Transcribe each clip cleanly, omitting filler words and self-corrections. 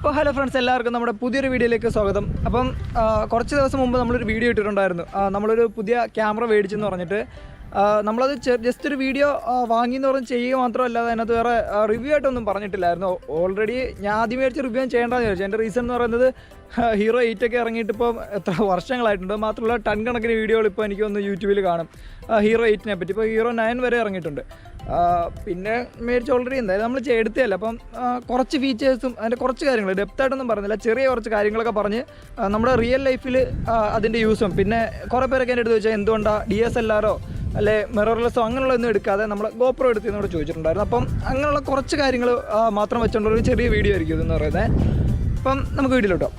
അപ്പോൾ hello friends, എല്ലാവർക്കും നമ്മുടെ പുതിയൊരു വീഡിയോയിലേക്ക് സ്വാഗതം. അപ്പം കുറച്ച് ദിവസം മുമ്പ് നമ്മളൊരു വീഡിയോ ഇട്ടിട്ടുണ്ടായിരുന്നു. നമ്മളൊരു പുതിയ ക്യാമറ മേടിച്ചെന്ന് പറഞ്ഞിട്ട് നമ്മളത് ജസ്റ്റ് ഒരു വീഡിയോ വാങ്ങിയെന്ന് പറഞ്ഞ് ചെയ്യുക മാത്രമല്ലാതെ അതിനകത്ത് വേറെ റിവ്യൂ ആയിട്ടൊന്നും പറഞ്ഞിട്ടില്ലായിരുന്നു. ഓൾറെഡി ഞാൻ ആദ്യം മേടിച്ച് റിവ്യൂ ചെയ്യേണ്ടതെന്ന് ചോദിച്ചു. എൻ്റെ റീസൺ എന്ന് പറയുന്നത് ഹീറോ 8 ഒക്കെ ഇറങ്ങിയിട്ട് ഇപ്പോൾ എത്ര വർഷങ്ങളായിട്ടുണ്ട്. മാത്രമല്ല ടൺ കണക്കിന് വീഡിയോകൾ ഇപ്പോൾ എനിക്കൊന്ന് യൂട്യൂബിൽ കാണും ഹീറോ 8നെ പറ്റി. ഇപ്പോൾ ഹീറോ 9 വരെ ഇറങ്ങിയിട്ടുണ്ട്. പിന്നെ മേടിച്ച് ഓൾറെഡി എന്തായാലും നമ്മൾ എടുത്തതല്ല. അപ്പം കുറച്ച് ഫീച്ചേഴ്സും അതിൻ്റെ കുറച്ച് കാര്യങ്ങൾ ഡെപ്തായിട്ടൊന്നും പറഞ്ഞില്ല, ചെറിയ കുറച്ച് കാര്യങ്ങളൊക്കെ പറഞ്ഞ് നമ്മുടെ റിയൽ ലൈഫിൽ അതിൻ്റെ യൂസും. പിന്നെ കുറേ പേരൊക്കെ എൻ്റെ അടുത്ത് ചോദിച്ചാൽ എന്തുകൊണ്ടാണ് DSLR-ഓ അല്ലെ മിറർലെസ്സോ അങ്ങനെയുള്ളതൊന്നും എടുക്കാതെ നമ്മൾ GoPro എടുത്തതെന്നോട് ചോദിച്ചിട്ടുണ്ടായിരുന്നു. അപ്പം അങ്ങനെയുള്ള കുറച്ച് കാര്യങ്ങൾ മാത്രം വെച്ചുകൊണ്ടൊരു ചെറിയ വീഡിയോ ആയിരിക്കും ഇതെന്ന് പറയുന്നത്. അപ്പം നമുക്ക് വീഡിയോയിലോട്ടോ.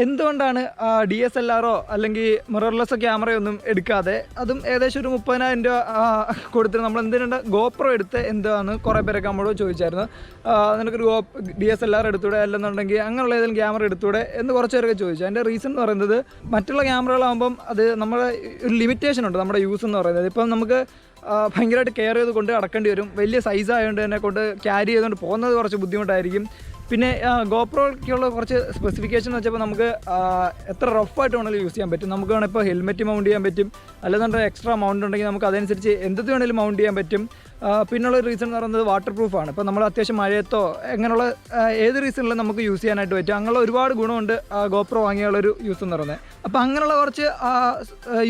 എന്തുകൊണ്ടാണ് DSLR-ഓ അല്ലെങ്കിൽ മിറർലെസ് ക്യാമറയൊന്നും എടുക്കാതെ അതും ഏകദേശം ഒരു 30,000 രൂപ കൊടുത്തിട്ട് നമ്മൾ എന്തിനാണ് GoPro എടുത്ത് എന്താന്ന് കുറേ പേരൊക്കെ നമ്മളോട് ചോദിച്ചായിരുന്നു. നിനക്കൊരു DSLR എടുത്തൂടെ, അല്ലെന്നുണ്ടെങ്കിൽ അങ്ങനെയുള്ള ഏതെങ്കിലും ക്യാമറ എടുത്തൂടെ എന്ന് കുറച്ച് പേരൊക്കെ ചോദിച്ചു. അതിൻ്റെ റീസൺ എന്ന് പറയുന്നത് മറ്റുള്ള ക്യാമറകളാകുമ്പം അത് നമ്മുടെ ഒരു ലിമിറ്റേഷൻ ഉണ്ട് നമ്മുടെ യൂസ് എന്ന് പറയുന്നത്. ഇപ്പം നമുക്ക് ഭയങ്കരമായിട്ട് കെയർ ചെയ്ത് കൊണ്ട് നടക്കേണ്ടി വരും. വലിയ സൈസ് ആയതുകൊണ്ട് തന്നെ കൊണ്ട് ക്യാരി ചെയ്തുകൊണ്ട് പോകുന്നത് കുറച്ച് ബുദ്ധിമുട്ടായിരിക്കും. പിന്നെ GoProയ്ക്കുള്ള കുറച്ച് സ്പെസിഫിക്കേഷൻ എന്ന് വെച്ചപ്പോൾ നമുക്ക് എത്ര റഫായിട്ട് വേണമെങ്കിലും യൂസ് ചെയ്യാൻ പറ്റും. നമുക്ക് വേണമെങ്കിൽ ഇപ്പോൾ ഹെൽമെറ്റ് മൗണ്ട് ചെയ്യാൻ പറ്റും, അല്ലെന്നുണ്ടെങ്കിൽ എക്സ്ട്രാ മൗണ്ട് ഉണ്ടെങ്കിൽ നമുക്ക് അതനുസരിച്ച് എന്ത് വേണമെങ്കിലും മൗണ്ട് ചെയ്യാൻ പറ്റും. പിന്നുള്ള ഒരു റീസൺ എന്ന് പറയുന്നത് വാട്ടർ പ്രൂഫാണ്. ഇപ്പോൾ നമ്മൾ അത്യാവശ്യം മഴയത്തോ അങ്ങനെയുള്ള ഏത് റീസണിലും നമുക്ക് യൂസ് ചെയ്യാനായിട്ട് പറ്റും. അങ്ങനെയുള്ള ഒരുപാട് ഗുണമുണ്ട് GoPro വാങ്ങിയുള്ളൊരു യൂസ് എന്ന് പറയുന്നത്. അപ്പോൾ അങ്ങനെയുള്ള കുറച്ച്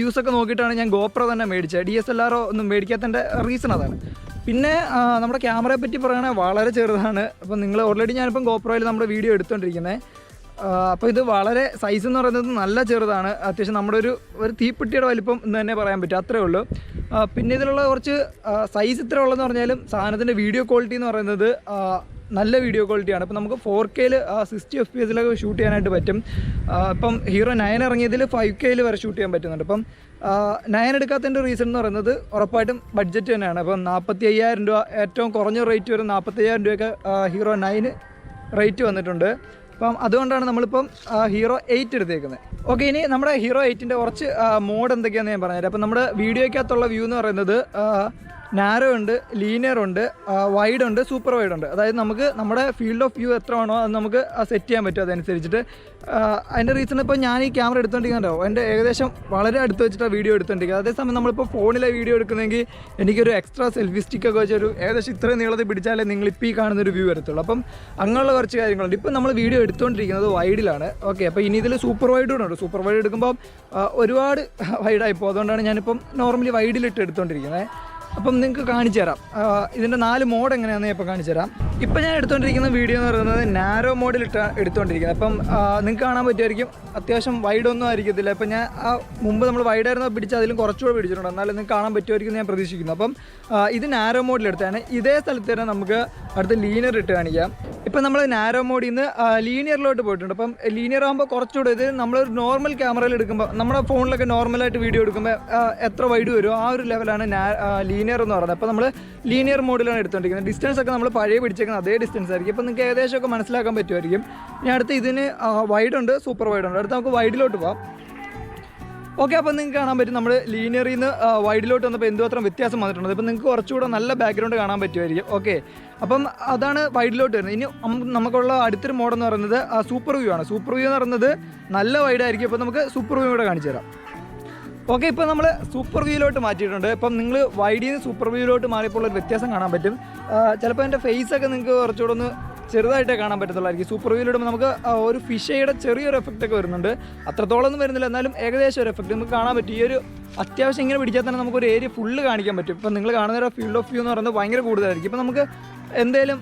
യൂസൊക്കെ നോക്കിയിട്ടാണ് ഞാൻ GoPro തന്നെ മേടിച്ചത്. DSLR-ഓ ഒന്നും മേടിക്കാത്തതിൻ്റെ റീസൺ അതാണ്. പിന്നെ നമ്മുടെ ക്യാമറയെ പറ്റി പറയുകയാണെങ്കിൽ വളരെ ചെറുതാണ്. അപ്പോൾ നിങ്ങൾ ഓൾറെഡി ഞാനിപ്പം GoPro-യിൽ നമ്മുടെ വീഡിയോ എടുത്തുകൊണ്ടിരിക്കുന്നത്. അപ്പോൾ ഇത് വളരെ സൈസ് എന്ന് പറയുന്നത് നല്ല ചെറുതാണ്. അത്യാവശ്യം നമ്മുടെ ഒരു തീപ്പെട്ടിയുടെ വലിപ്പം എന്ന് തന്നെ പറയാൻ പറ്റും, അത്രേ ഉള്ളൂ. പിന്നെ ഇതിലുള്ള കുറച്ച് സൈസ് ഇത്ര ഉള്ളതെന്ന് പറഞ്ഞാലും സാധനത്തിൻ്റെ വീഡിയോ ക്വാളിറ്റി എന്ന് പറയുന്നത് നല്ല വീഡിയോ ക്വാളിറ്റിയാണ്. ഇപ്പോൾ നമുക്ക് 4K 60 FPS ഷൂട്ട് ചെയ്യാനായിട്ട് പറ്റും. ഇപ്പം ഹീറോ 9 ഇറങ്ങിയതിൽ 5K വരെ ഷൂട്ട് ചെയ്യാൻ പറ്റുന്നുണ്ട്. അപ്പം 9 എടുക്കാത്തതിൻ്റെ റീസൺ എന്ന് പറയുന്നത് ഉറപ്പായിട്ടും ബഡ്ജറ്റ് തന്നെയാണ്. അപ്പം 45,000 രൂപ ഏറ്റവും കുറഞ്ഞ റേറ്റ് വരും. 45,000 രൂപയൊക്കെ ഹീറോ 9 റേറ്റ് വന്നിട്ടുണ്ട്. അപ്പം അതുകൊണ്ടാണ് നമ്മളിപ്പം ഹീറോ 8 എടുത്തേക്കുന്നത്. ഓക്കെ, ഇനി നമ്മുടെ ഹീറോ 8ൻ്റെ കുറച്ച് മോഡ് എന്തൊക്കെയാണെന്ന് ഞാൻ പറഞ്ഞുതരാം. അപ്പം നമ്മുടെ വീഡിയോയ്ക്കകത്തുള്ള വ്യൂ എന്ന് പറയുന്നത് നാരോ ഉണ്ട്, ലീനിയർ ഉണ്ട്, വൈഡ് ഉണ്ട്, സൂപ്പർ വൈഡ് ഉണ്ട്. അതായത് നമുക്ക് നമ്മുടെ ഫീൽഡ് ഓഫ് വ്യൂ എത്ര വേണോ അത് നമുക്ക് സെറ്റ് ചെയ്യാൻ പറ്റും അതനുസരിച്ചിട്ട്. അതിൻ്റെ റീസൺ ഇപ്പോൾ ഞാൻ ഈ ക്യാമറ എടുത്തുകൊണ്ടിരിക്കുന്നുണ്ടോ എൻ്റെ ഏകദേശം വളരെ അടുത്ത് വെച്ചിട്ടാണ് വീഡിയോ എടുത്തുകൊണ്ടിരിക്കുക. അതേസമയം നമ്മളിപ്പോൾ ഫോണിലെ വീഡിയോ എടുക്കുന്നെങ്കിൽ എനിക്കൊരു എക്സ്ട്രാ സെൽഫി സ്റ്റിക്കൊക്കെ വെച്ചൊരു ഏകദേശം ഇത്രയും നീളത്തിൽ പിടിച്ചാലേ നിങ്ങളിപ്പോൾ ഈ കാണുന്നൊരു വ്യൂ വരത്തുള്ളൂ. അപ്പം അങ്ങനെയുള്ള കുറച്ച് കാര്യങ്ങളുണ്ട്. ഇപ്പം നമ്മൾ വീഡിയോ എടുത്തുകൊണ്ടിരിക്കുന്നത് വൈഡിലാണ്. ഓക്കെ, അപ്പോൾ ഇനി ഇതിൽ സൂപ്പർ വൈഡ് കൂടെ ഉണ്ട്. സൂപ്പർ വൈഡ് എടുക്കുമ്പോൾ ഒരുപാട് വൈഡായിപ്പോൾ, അതുകൊണ്ടാണ് ഞാനിപ്പം നോർമലി വൈഡിലിട്ട് എടുത്തുകൊണ്ടിരിക്കുന്നത്. അപ്പം നിങ്ങൾക്ക് കാണിച്ചു തരാം ഇതിൻ്റെ 4 മോഡ് എങ്ങനെയാണെന്ന് ഇപ്പോൾ കാണിച്ചു തരാം. ഇപ്പം ഞാൻ എടുത്തുകൊണ്ടിരിക്കുന്ന വീഡിയോ എന്ന് പറയുന്നത് നാരോ മോഡിലിട്ടാണ് എടുത്തുകൊണ്ടിരിക്കുന്നത്. അപ്പം നിങ്ങൾക്ക് കാണാൻ പറ്റുമായിരിക്കും അത്യാവശ്യം വൈഡൊന്നും ആയിരിക്കത്തില്ല. അപ്പം ഞാൻ മുമ്പ് നമ്മൾ വൈഡായിരുന്നു പിടിച്ച് അതിലും കുറച്ചുകൂടെ പിടിച്ചിട്ടുണ്ട്, എന്നാലും നിങ്ങൾക്ക് കാണാൻ പറ്റുമായിരിക്കും ഞാൻ പ്രതീക്ഷിക്കുന്നു. അപ്പം ഇത് നാരോ മോഡിലെടുത്താണ്. ഇതേ സ്ഥലത്ത് തന്നെ നമുക്ക് അടുത്ത് ലീനിയർ ഇട്ട് കാണിക്കാം. ഇപ്പം നമ്മൾ നാരോ മോഡിൽ നിന്ന് ലീനിയറിലോട്ട് പോയിട്ടുണ്ട്. അപ്പം ലീനിയർ ആകുമ്പോൾ കുറച്ചുകൂടെ ഇത് നമ്മളൊരു നോർമൽ ക്യാമറയിൽ എടുക്കുമ്പോൾ നമ്മുടെ ഫോണിലൊക്കെ നോർമലായിട്ട് വീഡിയോ എടുക്കുമ്പോൾ എത്ര വൈഡ് വരുമോ ആ ഒരു ലെവലാണ് ലീനിയർ എന്ന് പറയുന്നത്. അപ്പോൾ നമ്മൾ ലീനിയർ മോഡിലാണ് എടുത്തുകൊണ്ടിരിക്കുന്നത്. ഡിസ്റ്റൻസ് ഒക്കെ നമ്മൾ പഴയ പിടിച്ചേക്കുന്നത് അതേ ഡിസ്റ്റൻസ് ആയിരിക്കും. അപ്പോൾ നിങ്ങൾക്ക് ഏകദേശമൊക്കെ മനസ്സിലാക്കാൻ പറ്റുമായിരിക്കും. ഇനി അടുത്ത് ഇതിന് വൈഡ് ഉണ്ട്, സൂപ്പർ വൈഡ് ഉണ്ട്. അടുത്ത് നമുക്ക് വൈഡിലോട്ട് പോകാം. ഓക്കെ, അപ്പോൾ നിങ്ങൾക്ക് കാണാൻ പറ്റും നമ്മൾ ലീനിയറിൽ നിന്ന് വൈഡിലോട്ട് വന്നപ്പോൾ എന്തുമാത്രം വ്യത്യാസം വന്നിട്ടുണ്ട്. ഇപ്പോൾ നിങ്ങൾക്ക് കുറച്ചുകൂടെ നല്ല ബാക്ക്ഗ്രൗണ്ട് കാണാൻ പറ്റുമായിരിക്കും. ഓക്കെ, അപ്പം അതാണ് വൈഡിലോട്ട് വരുന്നത്. ഇനി നമുക്കുള്ള അടുത്തൊരു മോഡെന്ന് പറയുന്നത് സൂപ്പർ വ്യൂ ആണ്. സൂപ്പർ വ്യൂ എന്ന് പറയുന്നത് നല്ല വൈഡായിരിക്കും. അപ്പോൾ നമുക്ക് സൂപ്പർ വ്യൂ കൂടെ കാണിച്ചു തരാം. ഓക്കെ, ഇപ്പോൾ നമ്മൾ സൂപ്പർ വ്യൂയിലോട്ട് മാറ്റിയിട്ടുണ്ട്. ഇപ്പം നിങ്ങൾ വൈഡിൽ നിന്ന് സൂപ്പർ വ്യൂയിലോട്ട് മാറിയപ്പോൾ ഒരു വ്യത്യാസം കാണാൻ പറ്റും. ചിലപ്പോൾ എൻ്റെ ഫേസൊക്കെ നിങ്ങൾക്ക് കുറച്ചുകൂടെ ഒന്ന് ചെറുതായിട്ടേ കാണാൻ പറ്റത്തുള്ളായിരിക്കും. സൂപ്പർ വ്യൂയിലിടുമ്പോൾ നമുക്ക് ഒരു ഫിഷയുടെ ചെറിയൊരു എഫക്റ്റ് ഒക്കെ വരുന്നുണ്ട്. അത്രത്തോളം ഒന്നും വരുന്നില്ല, എന്നാലും ഏകദേശം ഒരു എഫക്റ്റ് നമുക്ക് കാണാൻ പറ്റും. ഈ ഒരു അത്യാവശ്യം ഇങ്ങനെ പിടിച്ചാൽ തന്നെ നമുക്കൊരു ഏരിയ ഫുള്ള് കാണിക്കാൻ പറ്റും. ഇപ്പം നിങ്ങൾ കാണുന്ന ഫീൽഡ് ഓഫ് വ്യൂ എന്ന് പറയുന്നത് ഭയങ്കര കൂടുതലായിരിക്കും. ഇപ്പം നമുക്ക് എന്തെങ്കിലും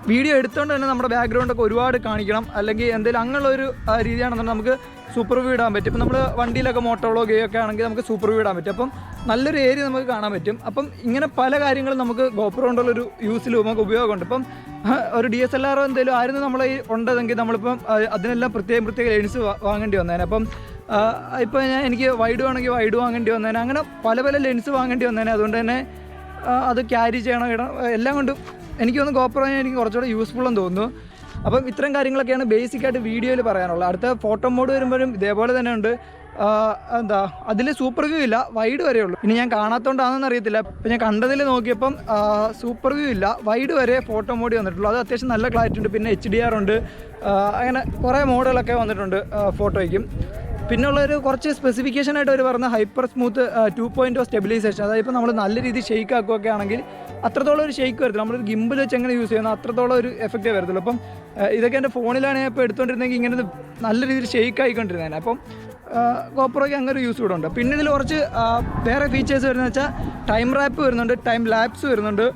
വീഡിയോ എടുത്തുകൊണ്ട് തന്നെ നമ്മുടെ ബാക്ക്ഗ്രൗണ്ടൊക്കെ ഒരുപാട് കാണിക്കണം, അല്ലെങ്കിൽ എന്തെങ്കിലും അങ്ങനെയുള്ളൊരു രീതിയാണെന്നുണ്ടെങ്കിൽ നമുക്ക് സൂപ്പർ വ്യൂ ഇടാൻ പറ്റും. ഇപ്പം നമ്മൾ വണ്ടിയിലൊക്കെ മോട്ടോ വ്ളോഗൊക്കെ ആണെങ്കിൽ നമുക്ക് സൂപ്പർ വ്യൂ ഇടാൻ പറ്റും. അപ്പം നല്ലൊരു ഏരിയ നമുക്ക് കാണാൻ പറ്റും. അപ്പം ഇങ്ങനെ പല കാര്യങ്ങളും നമുക്ക് GoPro കൊണ്ടുള്ളൊരു യൂസിൽ നമുക്ക് ഉപയോഗമുണ്ട്. ഇപ്പം ഒരു DSLR എന്തെങ്കിലും ആയിരുന്നു നമ്മൾ ഉണ്ടതെങ്കിൽ നമ്മളിപ്പം അതിനെല്ലാം പ്രത്യേക ലെൻസ് വാങ്ങേണ്ടി വന്നേനെ. അപ്പം ഇപ്പോൾ എനിക്ക് വൈഡ് വേണമെങ്കിൽ വൈഡ് വാങ്ങേണ്ടി വന്നേനെ. അങ്ങനെ പല ലെൻസ് വാങ്ങേണ്ടി വന്നേനെ. അതുകൊണ്ട് തന്നെ അത് ക്യാരി ചെയ്യണം എല്ലാം കൊണ്ടും എനിക്ക് തോന്നുന്നു GoPro എനിക്ക് കുറച്ചുകൂടെ യൂസ്ഫുൾ എന്ന് തോന്നുന്നു. അപ്പം ഇത്തരം കാര്യങ്ങളൊക്കെയാണ് ബേസിക്കായിട്ട് വീഡിയോയിൽ പറയാനുള്ളത്. അടുത്ത ഫോട്ടോ മോഡ് വരുമ്പോഴും ഇതേപോലെ തന്നെ ഉണ്ട്. അതിൽ സൂപ്പർ വ്യൂ ഇല്ല, വൈഡ് വരെ ഉള്ളൂ. ഇനി ഞാൻ കാണാത്തതുകൊണ്ടാണെന്ന് അറിയത്തില്ല. ഇപ്പം ഞാൻ കണ്ടതിൽ നോക്കിയപ്പം സൂപ്പർ വ്യൂ ഇല്ല, വൈഡ് വരെ ഫോട്ടോ മോഡ് വന്നിട്ടുള്ളൂ. അത് അത്യാവശ്യം നല്ല ക്ലാരിറ്റി ഉണ്ട്. പിന്നെ HDR ഉണ്ട്. അങ്ങനെ കുറേ മോഡുകളൊക്കെ വന്നിട്ടുണ്ട് ഫോട്ടോയ്ക്കും. പിന്നുള്ളൊരു കുറച്ച് സ്പെസിഫിക്കേഷനായിട്ട് അവർ പറഞ്ഞ ഹൈപ്പർ സ്മൂത്ത് 2.0 സ്റ്റെബിലൈസേഷൻ. അതായത് ഇപ്പോൾ നമ്മൾ നല്ല രീതിയിൽ ഷെയ്ക്ക് ആക്കുകയൊക്കെ ആണെങ്കിൽ അത്രത്തോളം ഒരു ഷെയ്ക്ക് വരത്തില്ല. നമ്മളൊരു ഗിംബിൽ വെച്ച് എങ്ങനെ യൂസ് ചെയ്യുന്ന അത്രത്തോളം ഒരു എഫക്റ്റേ വരത്തുള്ളൂ. അപ്പം ഇതൊക്കെ എൻ്റെ ഫോണിലാണ് ഞാൻ ഇപ്പോൾ എടുത്തുകൊണ്ടിരുന്നെങ്കിൽ ഇങ്ങനെ നല്ല രീതിയിൽ ഷെയ്ക്ക് ആയിക്കൊണ്ടിരുന്നേനെ. അപ്പം GoProയ്ക്ക് അങ്ങനെ ഒരു യൂസ് കൂടെ ഉണ്ട്. പിന്നെ ഇതിൽ കുറച്ച് വേറെ ഫീച്ചേഴ്സ് വരുന്നത് വെച്ചാൽ ടൈം റാപ്പ് വരുന്നുണ്ട്, ടൈം ലാപ്സ് വരുന്നുണ്ട്,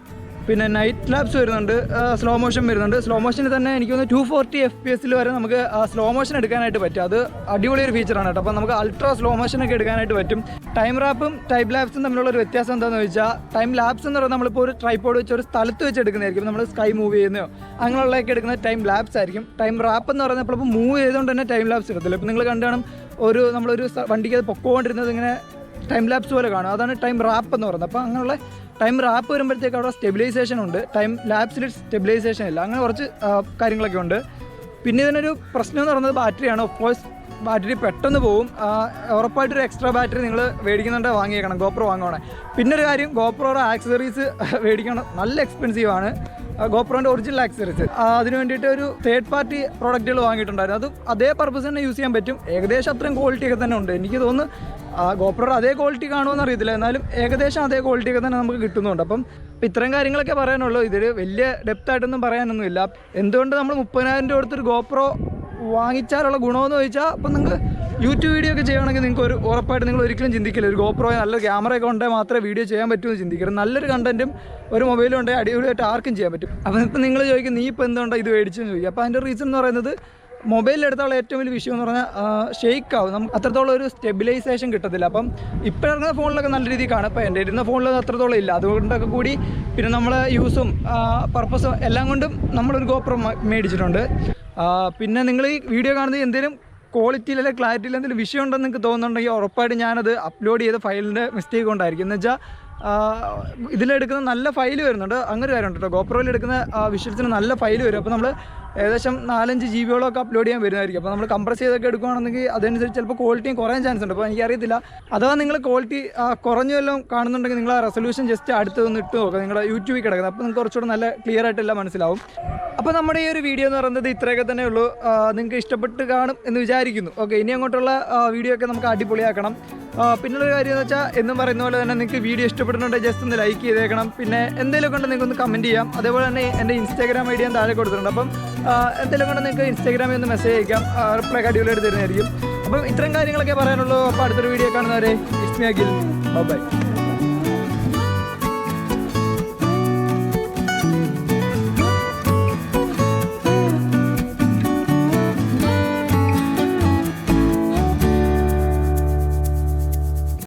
പിന്നെ നൈറ്റ് ലാപ്സ് വരുന്നുണ്ട്, സ്ലോ മോഷൻ വരുന്നുണ്ട്. സ്ലോ മോഷന് തന്നെ എനിക്ക് തോന്നുന്നു 240 FPS വരെ നമുക്ക് സ്ലോ മോഷൻ എടുക്കാനായിട്ട് പറ്റും. അത് അടിപൊളിയൊരു ഫീച്ചറാണ് കേട്ടോ. അപ്പോൾ നമുക്ക് അൾട്രാ സ്ലോ മോഷനൊക്കെ എടുക്കാനായിട്ട് പറ്റും. ടൈം റാപ്പും ടൈം ലാപ്സും തമ്മിലുള്ളൊരു വ്യത്യാസം എന്താണെന്ന് വെച്ചാൽ ടൈം ലാപ്സ് എന്ന് പറയുന്നത് നമ്മളിപ്പോൾ ഒരു ട്രൈപോഡ് വെച്ച് ഒരു സ്ഥലത്ത് വെച്ച് എടുക്കുന്നതായിരിക്കും. നമ്മൾ സ്കൈ മൂവ് ചെയ്യുന്നതോ അങ്ങനെയുള്ളതൊക്കെ എടുക്കുന്നത് ടൈം ലാപ്സ് ആയിരിക്കും. ടൈം റാപ്പ് എന്ന് പറയുന്നത് ഇപ്പോൾ മൂവ് ചെയ്തുകൊണ്ട് തന്നെ ടൈം ലാപ്സ് എടുത്തില്ല. ഇപ്പോൾ നിങ്ങൾ കണ്ടാണ് നമ്മളൊരു വണ്ടിക്ക് അത് പൊക്കോണ്ടിരുന്നത് ഇങ്ങനെ ടൈം ലാപ്സ് പോലെ കാണും. അതാണ് ടൈം റാപ്പ് എന്ന് പറയുന്നത്. അപ്പോൾ അങ്ങനെയുള്ള ടൈം റാപ്പ് വരുമ്പോഴത്തേക്ക് അവിടെ സ്റ്റെബിലൈസേഷൻ ഉണ്ട്, ടൈം ലാപ്സിൽ സ്റ്റെബിലൈസേഷൻ ഇല്ല. അങ്ങനെ കുറച്ച് കാര്യങ്ങളൊക്കെ ഉണ്ട്. പിന്നെ ഇതിനൊരു പ്രശ്നം എന്ന് പറയുന്നത് ബാറ്ററിയാണ്. ഓഫ് കോഴ്സ് ബാറ്ററി പെട്ടെന്ന് പോവും. ഉറപ്പായിട്ടൊരു എക്സ്ട്രാ ബാറ്ററി നിങ്ങൾ മേടിക്കുന്നുണ്ട് വാങ്ങിയേക്കണം GoPro വാങ്ങുവാണേ. പിന്നെ ഒരു കാര്യം, GoProയുടെ ആക്സസറീസ് മേടിക്കണം, നല്ല എക്സ്പെൻസീവ് ആണ്. GoProൻ്റെ ഒറിജിനൽ ആക്സസറീസ് അതിന് വേണ്ടിയിട്ട് ഒരു തേർഡ് പാർട്ടി പ്രോഡക്റ്റുകൾ വാങ്ങിയിട്ടുണ്ടായിരുന്നു. അത് അതേ പർപ്പസ് തന്നെ യൂസ് ചെയ്യാൻ പറ്റും. ഏകദേശം അത്രയും ക്വാളിറ്റിയൊക്കെ തന്നെ ഉണ്ട്. എനിക്ക് തോന്നുന്നു GoProയുടെ അതേ ക്വാളിറ്റി കാണുമെന്ന് അറിയത്തില്ല, എന്നാലും ഏകദേശം അതേ ക്വാളിറ്റിയൊക്കെ തന്നെ നമുക്ക് കിട്ടുന്നുണ്ട്. അപ്പം ഇത്രയും കാര്യങ്ങളൊക്കെ പറയാനുള്ളൂ. ഇതിൽ വലിയ ഡെപ്തായിട്ടൊന്നും പറയാനൊന്നുമില്ല. എന്തുകൊണ്ട് നമ്മൾ 30,000 രൂപ കൊടുത്തൊരു GoPro വാങ്ങിച്ചാലുള്ള ഗുണമെന്ന് ചോദിച്ചാൽ, അപ്പം നിങ്ങൾക്ക് യൂട്യൂബ് വീഡിയോ ഒക്കെ ചെയ്യുകയാണെങ്കിൽ നിങ്ങൾക്ക് ഉറപ്പായിട്ട് നിങ്ങൾ ഒരിക്കലും ചിന്തിക്കില്ല ഒരു GoPro നല്ല ക്യാമറയൊക്കെ ഉണ്ടെങ്കിൽ മാത്രമേ വീഡിയോ ചെയ്യാൻ പറ്റൂ എന്ന് ചിന്തിക്കരുത്. നല്ലൊരു കണ്ടൻറ്റും ഒരു മൊബൈലും ഉണ്ടെങ്കിൽ അടിപൊളിയായിട്ട് ആർക്കും ചെയ്യാൻ പറ്റും. അപ്പം ഇപ്പം നിങ്ങൾ ചോദിക്കും നീ ഇപ്പോൾ എന്തുകൊണ്ടാണ് ഇത് മേടിച്ചെന്ന് ചോദിക്കും. അപ്പോൾ അതിൻ്റെ റീസൺ എന്ന് പറയുന്നത് മൊബൈലിലെടുത്തുള്ള ഏറ്റവും വലിയ വിഷയം എന്ന് പറഞ്ഞാൽ ഷെയ്ക്ക് ആവും. നമുക്ക് അത്രത്തോളം ഒരു സ്റ്റെബിലൈസേഷൻ കിട്ടത്തില്ല. അപ്പം ഇപ്പോൾ ഇറങ്ങുന്ന ഫോണിലൊക്കെ നല്ല രീതിയിൽ കാണും. ഇപ്പോൾ എൻ്റെ ഇരുന്ന ഫോണിൽ അത്രത്തോളം ഇല്ല. അതുകൊണ്ടൊക്കെ കൂടി പിന്നെ നമ്മളെ യൂസും പർപ്പസും എല്ലാം കൊണ്ടും നമ്മളൊരു GoPro മേടിച്ചിട്ടുണ്ട്. പിന്നെ നിങ്ങൾ ഈ വീഡിയോ കാണുന്നത് എന്തെങ്കിലും ക്വാളിറ്റിയിൽ അല്ലെങ്കിൽ ക്ലാരിറ്റിയിൽ എന്തെങ്കിലും വിഷയം ഉണ്ടെന്ന് നിങ്ങൾക്ക് തോന്നുന്നുണ്ടെങ്കിൽ ഉറപ്പായിട്ട് ഞാനത് അപ്ലോഡ് ചെയ്ത ഫയലിൻ്റെ മിസ്റ്റേക്ക് കൊണ്ടായിരിക്കും. എന്ന് വെച്ചാൽ ഇതിലെടുക്കുന്ന നല്ല ഫയൽ വരുന്നുണ്ട്. അങ്ങനെ കാര്യമുണ്ട് കേട്ടോ. GoProയിൽ എടുക്കുന്ന വിഷ്വൽസിന് നല്ല ഫയൽ വരും. അപ്പോൾ നമ്മൾ ഏകദേശം 4-5 GB അപ്ലോഡ് ചെയ്യാൻ വരുന്നതായിരിക്കും. അപ്പോൾ നമ്മൾ കംപ്രസ് ചെയ്തൊക്കെ എടുക്കുകയാണെങ്കിൽ അതനുസരിച്ച് ചിലപ്പോൾ ക്വാളിറ്റിയും കുറയാൻ ചാൻസ് ഉണ്ട്. അപ്പോൾ എനിക്കറിയത്തില്ല, അഥവാ നിങ്ങൾ ക്വാളിറ്റി കുറഞ്ഞു വല്ലതും കാണുന്നുണ്ടെങ്കിൽ നിങ്ങൾ ആ റെസൊല്യൂഷൻ ജസ്റ്റ് അടുത്തൊന്ന് ഇട്ട് നോക്കുക നിങ്ങളുടെ യൂട്യൂബിൽ കിടക്കുന്നത്. അപ്പോൾ നിങ്ങൾക്ക് കുറച്ചുകൂടെ നല്ല ക്ലിയർ ആയിട്ടെല്ലാം മനസ്സിലാവും. അപ്പോൾ നമ്മുടെ ഈ ഒരു വീഡിയോ എന്ന് പറയുന്നത് ഇത്രയൊക്കെ തന്നെ ഉള്ളൂ. നിങ്ങൾക്ക് ഇഷ്ടപ്പെട്ട് കാണും എന്ന് വിചാരിക്കുന്നു. ഓക്കെ, ഇനി അങ്ങോട്ടുള്ള വീഡിയോ ഒക്കെ നമുക്ക് അടിപൊളിയാക്കണം. പിന്നുള്ളൊരു കാര്യം എന്ന് വെച്ചാൽ എന്നും പറയുന്ന പോലെ തന്നെ നിങ്ങൾക്ക് വീഡിയോ ഇഷ്ടപ്പെടുന്നുണ്ടെങ്കിൽ ജസ്റ്റ് ഒന്ന് ലൈക്ക് ചെയ്തേക്കണം. പിന്നെ എന്തെങ്കിലും കൊണ്ട് നിങ്ങൾക്ക് ഒന്ന് കമൻറ്റ് ചെയ്യാം. അതേപോലെ തന്നെ എൻ്റെ Instagram ID ഞാൻ താഴെ കൊടുത്തിട്ടുണ്ട്. അപ്പം എന്തെങ്കിലും കൊണ്ട് നിങ്ങൾക്ക് Instagramൽ ഒന്ന് മെസ്സേജ് അയക്കാം. റിപ്ലൈ അടിപൊളിയായിട്ട് തരുന്നതായിരിക്കും. അപ്പം ഇത്രയും കാര്യങ്ങളൊക്കെ പറയാനുള്ളൂ. അപ്പോൾ അടുത്തൊരു വീഡിയോ കാണുന്നവരെ ഇസ്മി അഖിൽ, ബൈ.